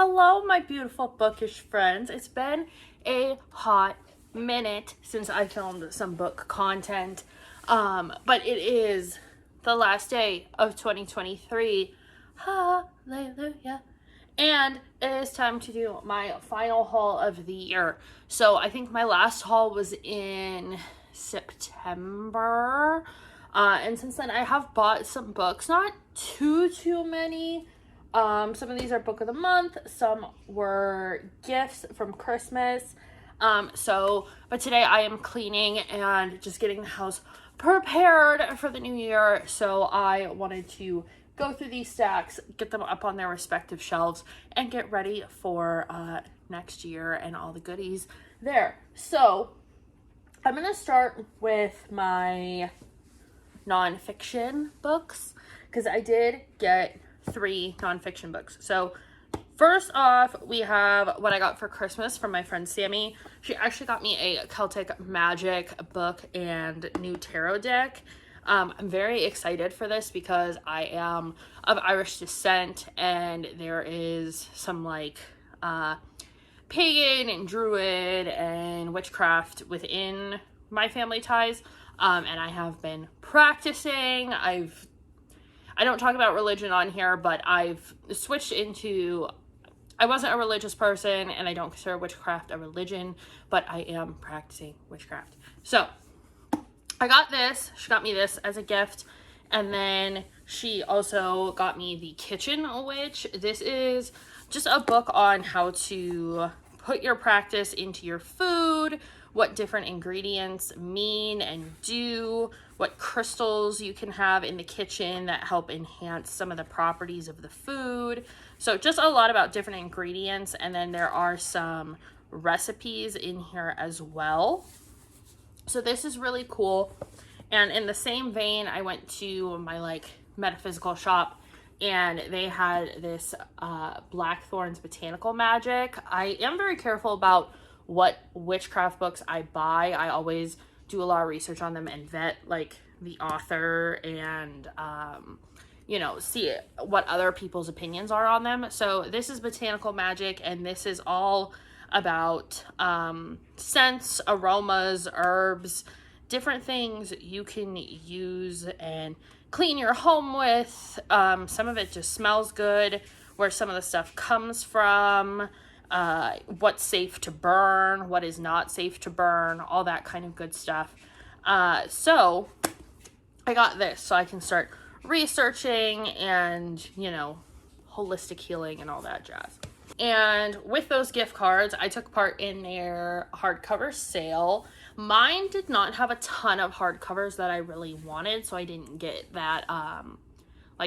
Hello, my beautiful bookish friends. It's been a hot minute since I filmed some book content, but it is the last day of 2023. Hallelujah. And it is time to do my final haul of the year. So I think my last haul was in September. And since then I have bought some books, not too many. Some of these are book of the month, some were gifts from Christmas. But today I am cleaning and just getting the house prepared for the new year. So I wanted to go through these stacks, get them up on their respective shelves, and get ready for next year and all the goodies there. So I'm going to start with my nonfiction books because I did get 3 nonfiction books. So first off, we have what I got for Christmas from my friend Sammy. She actually got me a Celtic Magic book and new tarot deck. I'm very excited for this because I am of Irish descent, and there is some like pagan and druid and witchcraft within my family ties, and I have been practicing. I don't talk about religion on here, but I've switched into, I wasn't a religious person and I don't consider witchcraft a religion, but I am practicing witchcraft. So I got this, she got me this as a gift, and then she also got me the Kitchen Witch. This is just a book on how to put your practice into your food, what different ingredients mean and do, what crystals you can have in the kitchen that help enhance some of the properties of the food. So just a lot about different ingredients, and then there are some recipes in here as well. So this is really cool. And in the same vein, I went to my metaphysical shop, and they had this Blackthorn's Botanical Magic. I am very careful about what witchcraft books I buy. I always do a lot of research on them and vet the author and see what other people's opinions are on them. So this is Botanical Magic, and this is all about scents, aromas, herbs, different things you can use and clean your home with. Some of it just smells good, where some of the stuff comes from, what's safe to burn, what is not safe to burn, all that kind of good stuff. So I got this so I can start researching and, holistic healing and all that jazz. And with those gift cards, I took part in their hardcover sale. Mine did not have a ton of hardcovers that I really wanted, so I didn't get that,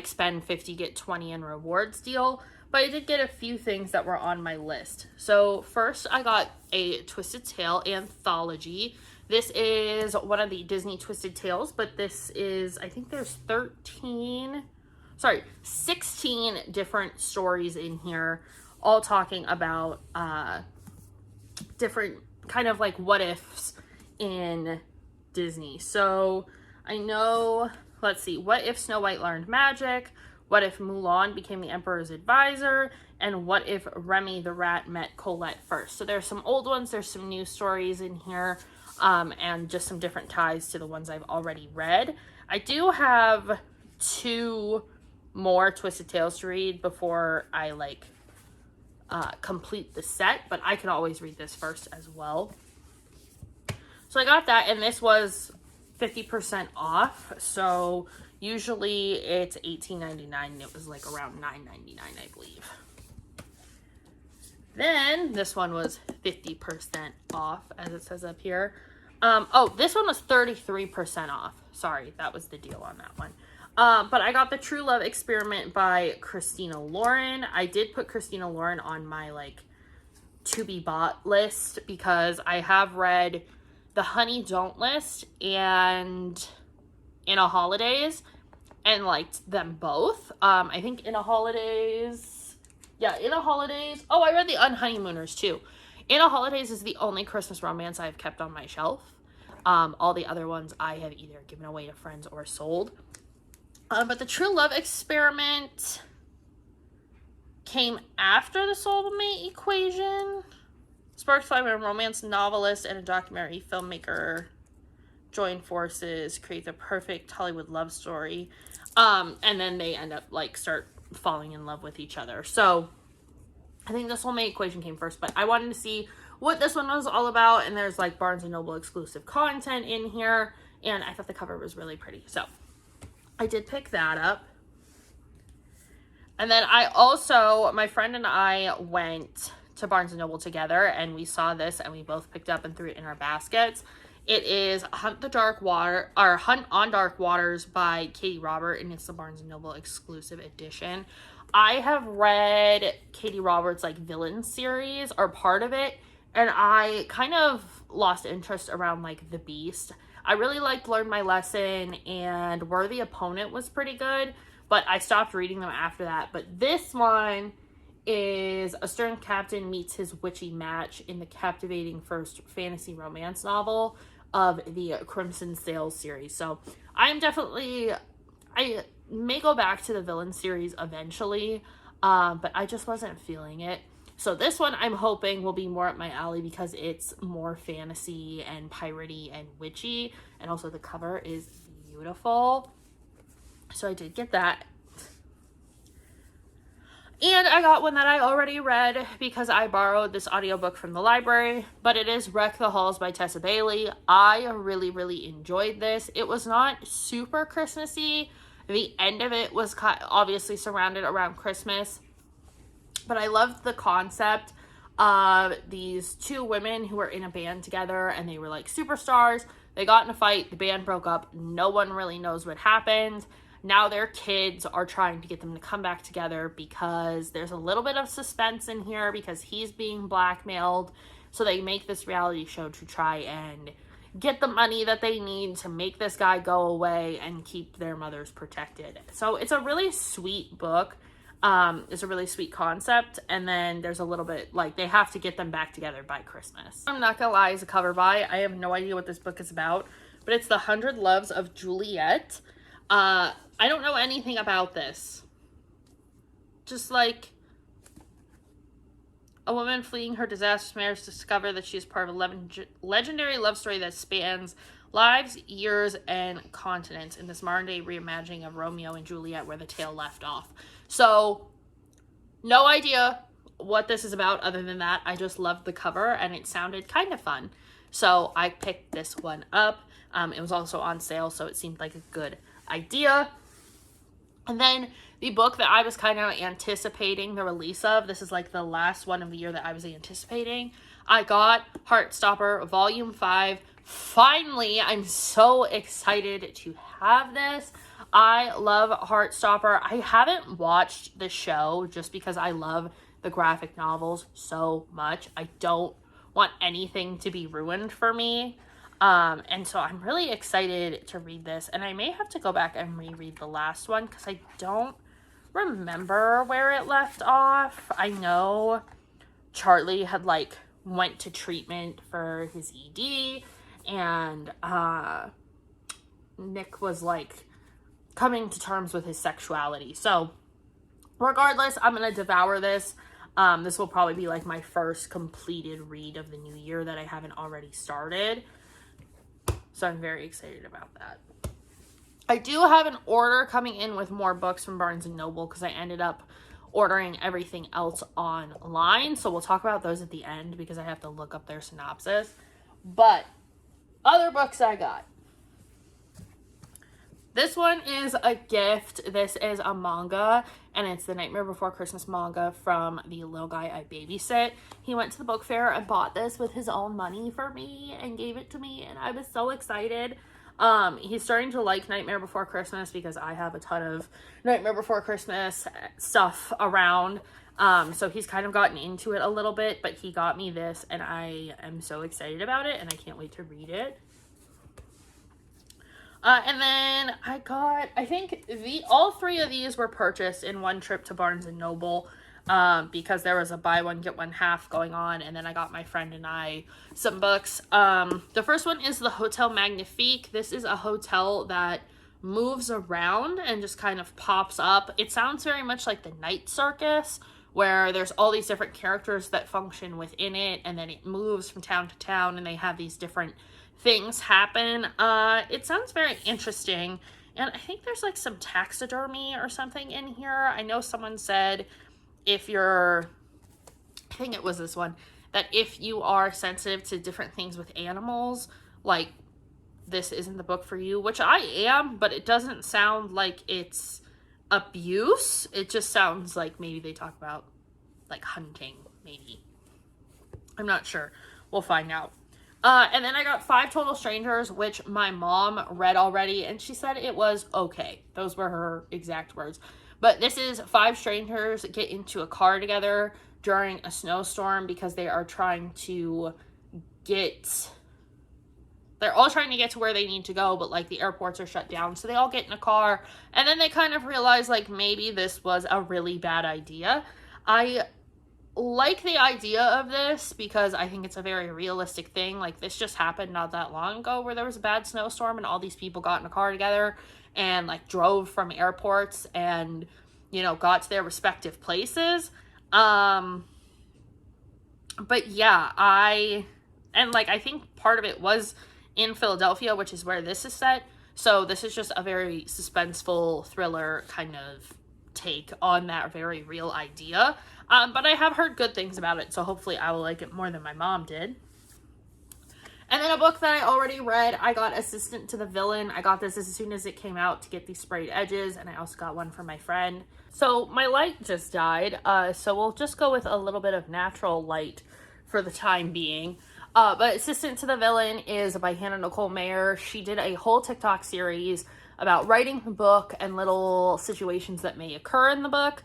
spend 50, get 20 in rewards deal. But I did get a few things that were on my list. So first I got a Twisted Tale anthology. This is one of the Disney Twisted Tales, but this is, I think there's 16 different stories in here, all talking about different kind of what ifs in Disney. So I know, let's see, what if Snow White learned magic? What if Mulan became the Emperor's advisor? And what if Remy the rat met Colette first? So there's some old ones, there's some new stories in here, and just some different ties to the ones I've already read. I do have 2 more Twisted Tales to read before I complete the set, but I can always read this first as well. So I got that, and this was 50% off. So usually it's $18.99, and it was around $9.99, I believe. Then this one was 50% off, as it says up here. This one was 33% off. Sorry, that was the deal on that one. But I got the True Love Experiment by Christina Lauren. I did put Christina Lauren on my to be bought list because I have read The Honey Don't List and In a Holidays and liked them both. I think In a Holidays, oh, I read The Unhoneymooners too. In a Holidays is the only Christmas romance I've kept on my shelf. All the other ones I have either given away to friends or sold. But the True Love Experiment came after the Soulmate Equation. Sparks by a romance novelist and a documentary filmmaker join forces, create the perfect Hollywood love story. And then they end up like start falling in love with each other. So I think the Soulmate Equation came first, but I wanted to see what this one was all about. And there's like Barnes & Noble exclusive content in here. And I thought the cover was really pretty. So I did pick that up. And then I also, my friend and I went to Barnes & Noble together, and we saw this, and we both picked up and threw it in our baskets. It is Hunt on Dark Waters by Katie Robert, and it's the Barnes & Noble exclusive edition. I have read Katie Roberts' like villain series, or part of it, and I kind of lost interest around like The Beast. I really liked Learn My Lesson, and Worthy Opponent was pretty good, but I stopped reading them after that. But this one is a stern captain meets his witchy match in the captivating first fantasy romance novel of the Crimson Sails series. So I may go back to the villain series eventually, but I just wasn't feeling it. So this one I'm hoping will be more up my alley because it's more fantasy and piratey and witchy, and also the cover is beautiful. So I did get that. And I got one that I already read because I borrowed this audiobook from the library, but it is Wreck the Halls by Tessa Bailey. I really, really enjoyed this. It was not super Christmassy. The end of it was obviously surrounded around Christmas, but I loved the concept of these two women who were in a band together, and they were like superstars. They got in a fight, the band broke up, no one really knows what happened. Now their kids are trying to get them to come back together because there's a little bit of suspense in here because he's being blackmailed. So they make this reality show to try and get the money that they need to make this guy go away and keep their mothers protected. So it's a really sweet book. It's a really sweet concept. And then there's a little bit like they have to get them back together by Christmas. I'm not gonna lie, it's a cover buy. I have no idea what this book is about, but it's The 100 Loves of Juliet. I don't know anything about this. Just like a woman fleeing her disastrous marriage to discover that she is part of a legendary love story that spans lives, years, and continents in this modern day reimagining of Romeo and Juliet where the tale left off. So, no idea what this is about other than that. I just loved the cover and it sounded kind of fun. So I picked this one up. It was also on sale, so it seemed like a good idea. And then the book that I was kind of anticipating the release of, this is like the last one of the year that I was anticipating, I got Heartstopper Volume 5. Finally, I'm so excited to have this. I love Heartstopper. I haven't watched the show just because I love the graphic novels so much. I don't want anything to be ruined for me. And so I'm really excited to read this, and I may have to go back and reread the last one because I don't remember where it left off. I know Charlie had like went to treatment for his ED, and Nick was like coming to terms with his sexuality. So regardless, I'm gonna devour this. This will probably be like my first completed read of the new year that I haven't already started. So I'm very excited about that. I do have an order coming in with more books from Barnes & Noble because I ended up ordering everything else online. So we'll talk about those at the end because I have to look up their synopsis. But other books I got. This one is a gift. This is a manga, and it's the Nightmare Before Christmas manga from the little guy I babysit. He went to the book fair and bought this with his own money for me and gave it to me, and I was so excited. He's starting to like Nightmare Before Christmas because I have a ton of Nightmare Before Christmas stuff around. So he's kind of gotten into it a little bit, but he got me this, and I am so excited about it, and I can't wait to read it. And then I got, I think all three of these were purchased in one trip to Barnes & Noble, because there was a buy one, get one half going on. And then I got my friend and I some books. The first one is the Hotel Magnifique. This is a hotel that moves around and just kind of pops up. It sounds very much like the Night Circus, where there's all these different characters that function within it, and then it moves from town to town, and they have these different things happen. It sounds very interesting, and I think there's like some taxidermy or something in here. I know someone said if you're, I think it was this one, that if you are sensitive to different things with animals, like, this isn't the book for you, which I am, but it doesn't sound like it's abuse. It just sounds like maybe they talk about, like, hunting, maybe. I'm not sure. We'll find out. And then I got 5 Total Strangers, which my mom read already, and she said it was okay. Those were her exact words. But this is 5 strangers get into a car together during a snowstorm because they are trying to get... They're all trying to get to where they need to go, but, like, the airports are shut down. So they all get in a car, and then they kind of realize, like, maybe this was a really bad idea. I like the idea of this because I think it's a very realistic thing. Like, this just happened not that long ago where there was a bad snowstorm and all these people got in a car together and, like, drove from airports and, you know, got to their respective places. But yeah, I think part of it was in Philadelphia, which is where this is set. So this is just a very suspenseful thriller kind of take on that very real idea. But I have heard good things about it, so hopefully I will like it more than my mom did. And then a book that I already read, I got Assistant to the Villain. I got this as soon as it came out to get these sprayed edges, and I also got one for my friend. So my light just died, so we'll just go with a little bit of natural light for the time being. But Assistant to the Villain is by Hannah Nicole Mayer. She did a whole TikTok series about writing the book and little situations that may occur in the book.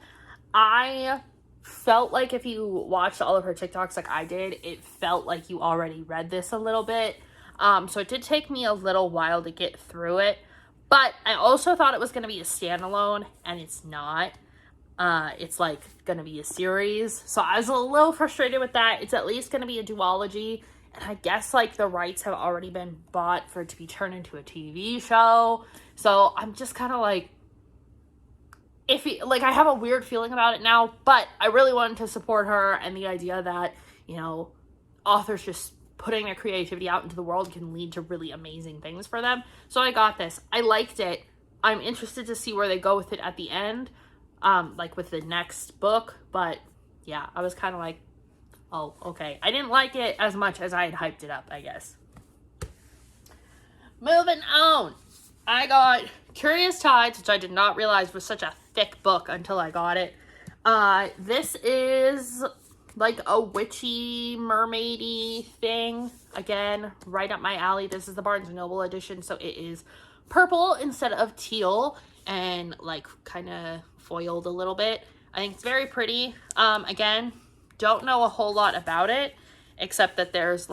I felt like if you watched all of her TikToks like I did, it felt like you already read this a little bit. So it did take me a little while to get through it. But I also thought it was going to be a standalone, and it's not. It's like going to be a series. So I was a little frustrated with that. It's at least going to be a duology. And I guess like the rights have already been bought for it to be turned into a TV show. So I'm just kind of like, I have a weird feeling about it now, but I really wanted to support her and the idea that, you know, authors just putting their creativity out into the world can lead to really amazing things for them. So I got this. I liked it. I'm interested to see where they go with it at the end, like with the next book. But yeah, I was kind of like, oh, okay. I didn't like it as much as I had hyped it up, I guess. Moving on. I got Curious Tides, which I did not realize was such a thick book until I got it. This is like a witchy, mermaidy thing. Again, right up my alley. This is the Barnes & Noble edition, so it is purple instead of teal and like kind of foiled a little bit. I think it's very pretty. Again, don't know a whole lot about it, except that there's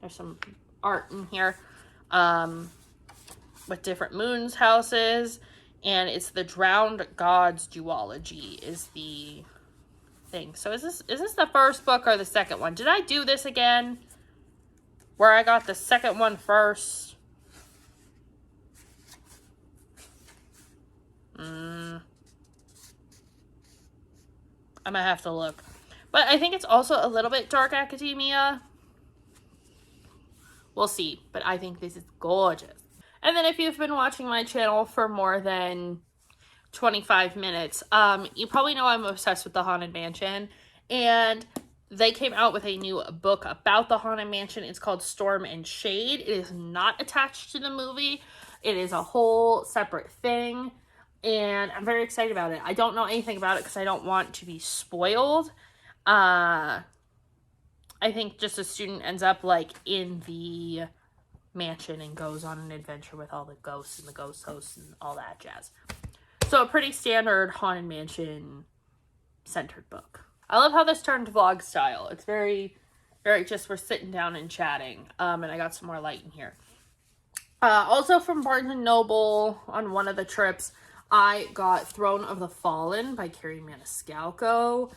some art in here. With different moons, houses, and it's the Drowned Gods duology is the thing. So is this the first book or the second one? Did I do this again? Where I got the second one first? I might have to look. But I think it's also a little bit dark academia. We'll see. But I think this is gorgeous. And then if you've been watching my channel for more than 25 minutes, you probably know I'm obsessed with the Haunted Mansion. And they came out with a new book about the Haunted Mansion. It's called Storm and Shade. It is not attached to the movie. It is a whole separate thing. And I'm very excited about it. I don't know anything about it because I don't want to be spoiled. I think just a student ends up like in the mansion and goes on an adventure with all the ghosts and the ghost hosts and all that jazz. So a pretty standard Haunted Mansion centered book. I love how this turned vlog style. It's very, very just we're sitting down and chatting. And I got some more light in here. Also from Barnes & Noble on one of the trips, I got Throne of the Fallen by Carrie Maniscalco.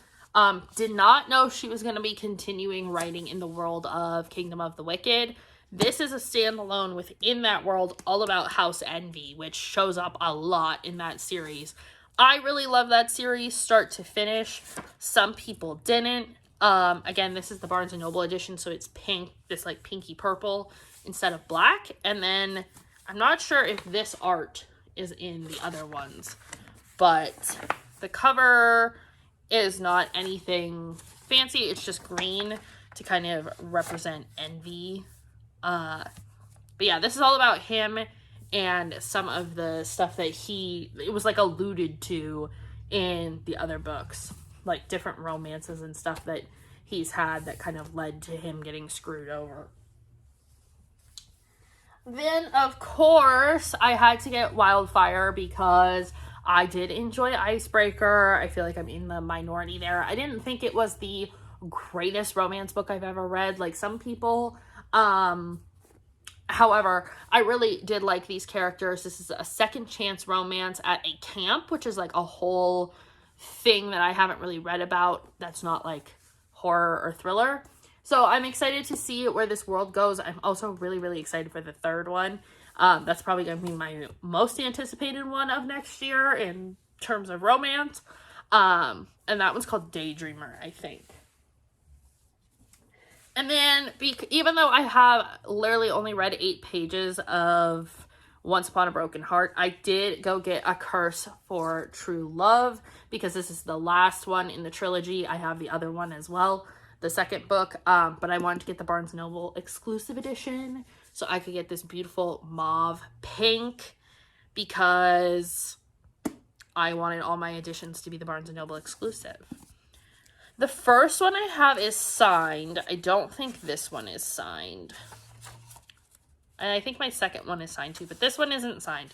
Did not know she was going to be continuing writing in the world of Kingdom of the Wicked. This is a standalone within that world all about House Envy, which shows up a lot in that series. I really love that series start to finish. Some people didn't. Again, this is the Barnes & Noble edition, so it's pink, this like pinky purple instead of black. And then I'm not sure if this art is in the other ones, but the cover is not anything fancy. It's just green to kind of represent envy. But yeah, this is all about him and some of the stuff that it was like alluded to in the other books, like different romances and stuff that he's had that kind of led to him getting screwed over. Then, of course, I had to get Wildfire because I did enjoy Icebreaker. I feel like I'm in the minority there. I didn't think it was the greatest romance book I've ever read, like some people. However, I really did like these characters. This is a second chance romance at a camp, which is like a whole thing that I haven't really read about that's not like horror or thriller. So I'm excited to see where this world goes. I'm also really, really excited for the third one. That's probably going to be my most anticipated one of next year in terms of romance. And that one's called Daydreamer, I think. And then, even though I have literally only read 8 pages of Once Upon a Broken Heart, I did go get A Curse for True Love, because this is the last one in the trilogy. I have the other one as well, the second book, but I wanted to get the Barnes & Noble exclusive edition, so I could get this beautiful mauve pink, because I wanted all my editions to be the Barnes & Noble exclusive. The first one I have is signed. I don't think this one is signed. And I think my second one is signed too, but this one isn't signed.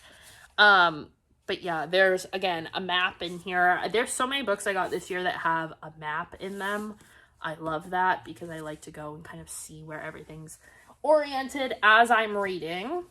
But yeah, there's, again, a map in here. There's so many books I got this year that have a map in them. I love that because I like to go and kind of see where everything's oriented as I'm reading.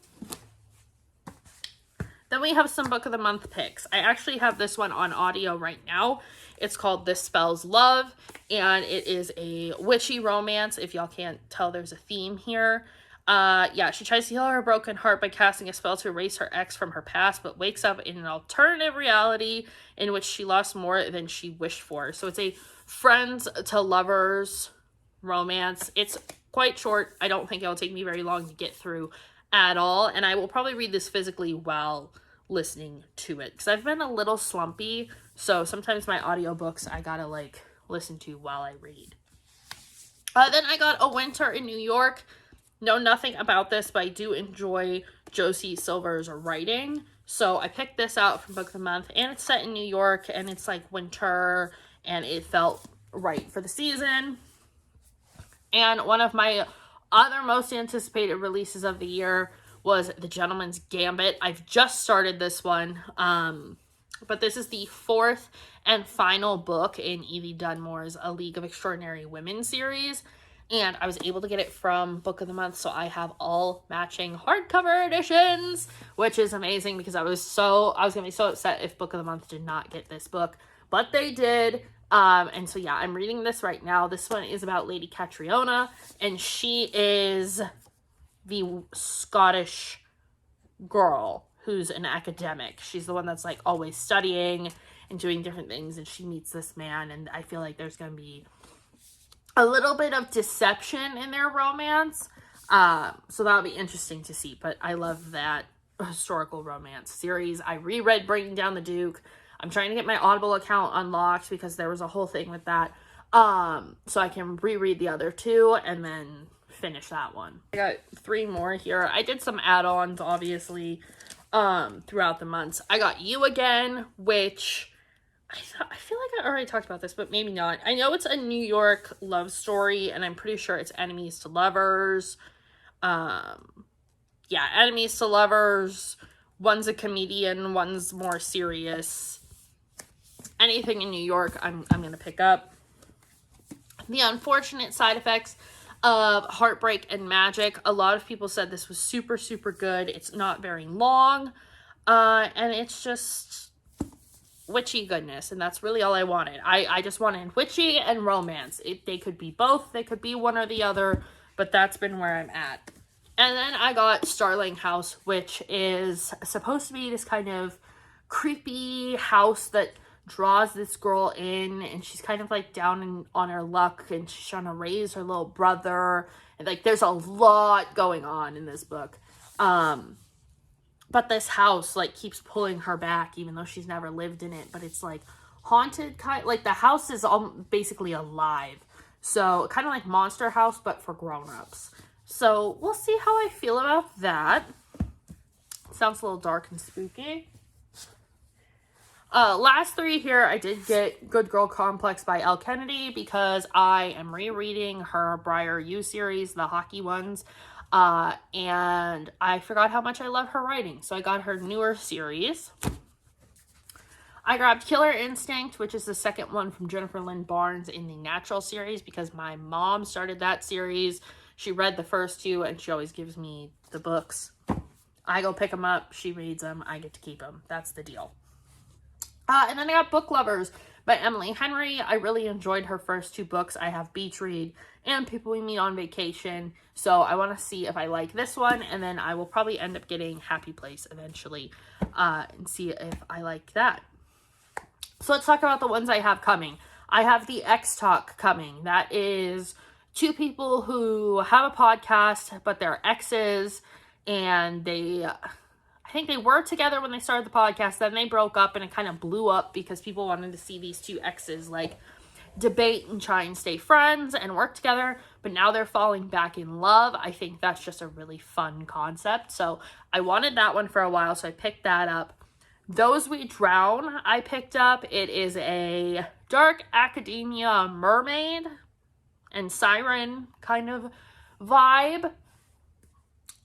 Then we have some Book of the Month picks. I actually have this one on audio right now. It's called This Spells Love, and it is a witchy romance. If y'all can't tell, there's a theme here. Yeah, she tries to heal her broken heart by casting a spell to erase her ex from her past, but wakes up in an alternative reality in which she lost more than she wished for. So it's a friends to lovers romance. It's quite short. I don't think it'll take me very long to get through at all, and I will probably read this physically while listening to it, because I've been a little slumpy, so sometimes my audiobooks I gotta like listen to while I read. Then I got A Winter in New York. Know nothing about this, but I do enjoy Josie Silver's writing, so I picked this out from Book of the Month, and it's set in New York, and it's like winter, and it felt right for the season. And one of my other most anticipated releases of the year was The Gentleman's Gambit. I've just started this one, but this is the 4th and final book in Evie Dunmore's A League of Extraordinary Women series, and I was able to get it from Book of the Month, so I have all matching hardcover editions, which is amazing because I was going to be so upset if Book of the Month did not get this book, but they did. And so yeah, I'm reading this right now. This one is about Lady Catriona, and she is the Scottish girl who's an academic. She's the one that's like always studying and doing different things, and she meets this man, and I feel like there's going to be a little bit of deception in their romance. So that'll be interesting to see, but I love that historical romance series. I reread Bringing Down the Duke. I'm trying to get my Audible account unlocked because there was a whole thing with that. So I can reread the other 2 and then finish that one. I got 3 more here. I did some add-ons, obviously, throughout the months. I got You Again, which I feel like I already talked about this, but maybe not. I know it's a New York love story, and I'm pretty sure it's enemies to lovers. Yeah, enemies to lovers. One's a comedian, one's more serious. Anything in New York, I'm going to pick up. The Unfortunate Side Effects of Heartbreak and Magic. A lot of people said this was super, super good. It's not very long. And it's just witchy goodness. And that's really all I wanted. I just wanted witchy and romance. They could be both. They could be one or the other. But that's been where I'm at. And then I got Starling House, which is supposed to be this kind of creepy house that draws this girl in, and she's kind of like down on her luck, and she's trying to raise her little brother, and like there's a lot going on in this book. But this house like keeps pulling her back, even though she's never lived in it. But it's like haunted, like the house is all basically alive, so kind of like Monster House but for grown-ups. So we'll see how I feel about that. Sounds a little dark and spooky. Last three here, I did get Good Girl Complex by Elle Kennedy because I am rereading her Briar U series, the hockey ones. And I forgot how much I love her writing, so I got her newer series. I grabbed Killer Instinct, which is the second one from Jennifer Lynn Barnes in the Natural series, because my mom started that series. She read the first two, and she always gives me the books. I go pick them up, she reads them, I get to keep them. That's the deal. And then I got Book Lovers by Emily Henry. I really enjoyed her first two books. I have Beach Read and People We Meet on Vacation. So I want to see if I like this one. And then I will probably end up getting Happy Place eventually. And see if I like that. So let's talk about the ones I have coming. I have the X Talk coming. That is two people who have a podcast, but they're exes. And I think they were together when they started the podcast, then they broke up, and it kind of blew up because people wanted to see these two exes like debate and try and stay friends and work together, but now they're falling back in love. I think that's just a really fun concept, so I wanted that one for a while, so I picked that up. Those We Drown, I picked up. It is a dark academia mermaid and siren kind of vibe.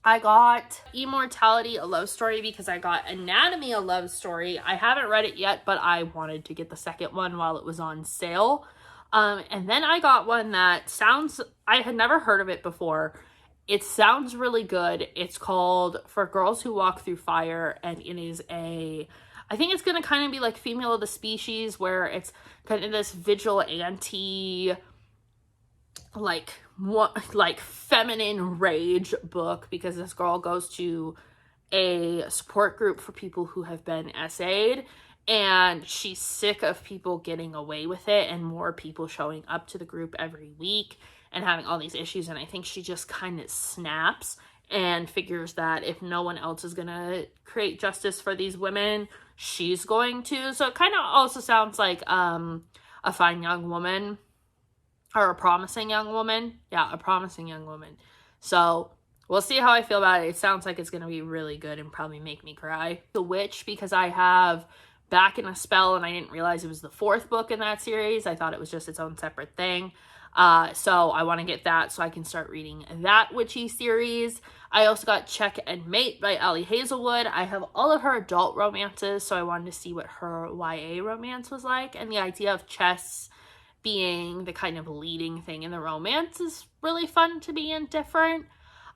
I got Immortality, a love story, because I got Anatomy, a love story. I haven't read it yet, but I wanted to get the second one while it was on sale. And then I got one that sounds, I had never heard of it before. It sounds really good. It's called For Girls Who Walk Through Fire, and it is I think it's going to kind of be like Female of the Species, where it's kind of this vigilante, like feminine rage book, because this girl goes to a support group for people who have been SA'd, and she's sick of people getting away with it and more people showing up to the group every week and having all these issues. And I think she just kind of snaps and figures that if no one else is gonna create justice for these women, she's going to. So it kind of also sounds like A Fine Young Woman, or A Promising Young Woman. Yeah, A Promising Young Woman. So we'll see how I feel about it. It sounds like it's going to be really good and probably make me cry. The Witch, because I have Back in a Spell, and I didn't realize it was the fourth book in that series. I thought it was just its own separate thing. So I want to get that so I can start reading that witchy series. I also got Check and Mate by Allie Hazelwood. I have all of her adult romances, so I wanted to see what her YA romance was like. And the idea of chess being the kind of leading thing in the romance is really fun to me and different.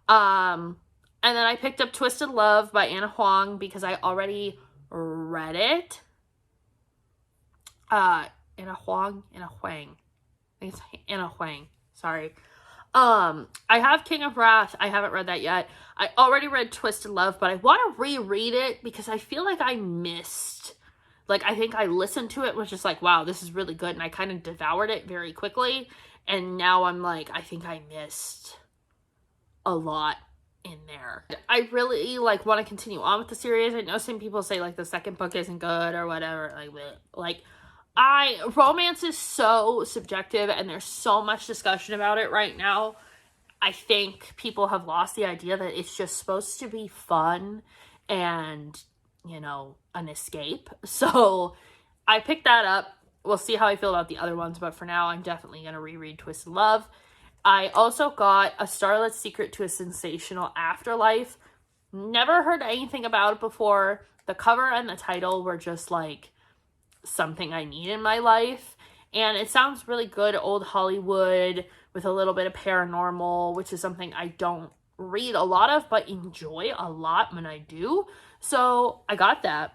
And then I picked up Twisted Love by Anna Huang because I already read it. Anna Huang? I think it's Anna Huang. Sorry. I have King of Wrath. I haven't read that yet. I already read Twisted Love, but I want to reread it because I feel like I missed. Like, I think I listened to it, was just like, wow, this is really good. And I kind of devoured it very quickly. And now I'm like, I think I missed a lot in there. I really, like, want to continue on with the series. I know some people say, like, the second book isn't good or whatever. Romance is so subjective, and there's so much discussion about it right now. I think people have lost the idea that it's just supposed to be fun and, you know, an escape. So I picked that up. We'll see how I feel about the other ones, but for now I'm definitely going to reread Twisted Love. I also got A Starlet's Secret to a Sensational Afterlife. Never heard anything about it before. The cover and the title were just like something I need in my life, and it sounds really good. Old Hollywood with a little bit of paranormal, which is something I don't read a lot of but enjoy a lot when I do. So I got that.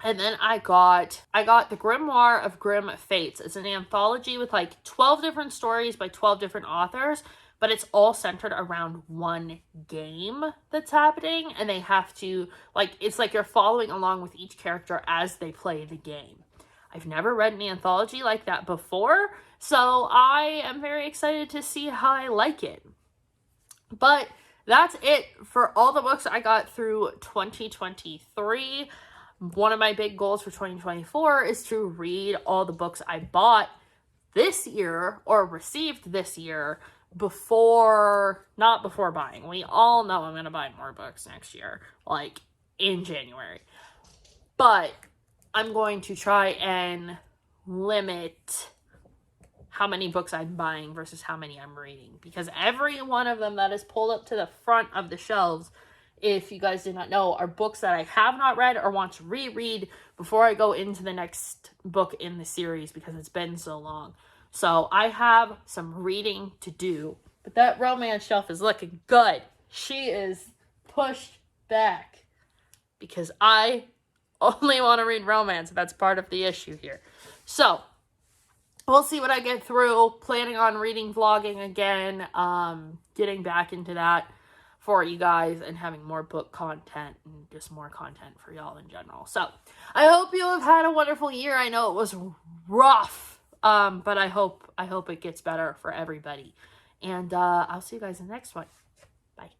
And then I got The Grimoire of Grim Fates. It's an anthology with like 12 different stories by 12 different authors, but it's all centered around one game that's happening, and they have to, like, it's like you're following along with each character as they play the game. I've never read an anthology like that before, so I am very excited to see how I like it. But that's it for all the books I got through 2023. One of my big goals for 2024 is to read all the books I bought this year or received this year not before buying. We all know I'm going to buy more books next year, like in January. But I'm going to try and limit how many books I'm buying versus how many I'm reading, because every one of them that is pulled up to the front of the shelves, if you guys did not know, are books that I have not read or want to reread before I go into the next book in the series, because it's been so long. So I have some reading to do, but that romance shelf is looking good. She is pushed back because I only want to read romance. That's part of the issue here. So we'll see what I get through. Planning on reading, vlogging again, getting back into that for you guys, and having more book content and just more content for y'all in general. So I hope you have had a wonderful year. I know it was rough, but I hope it gets better for everybody. And I'll see you guys in the next one. Bye.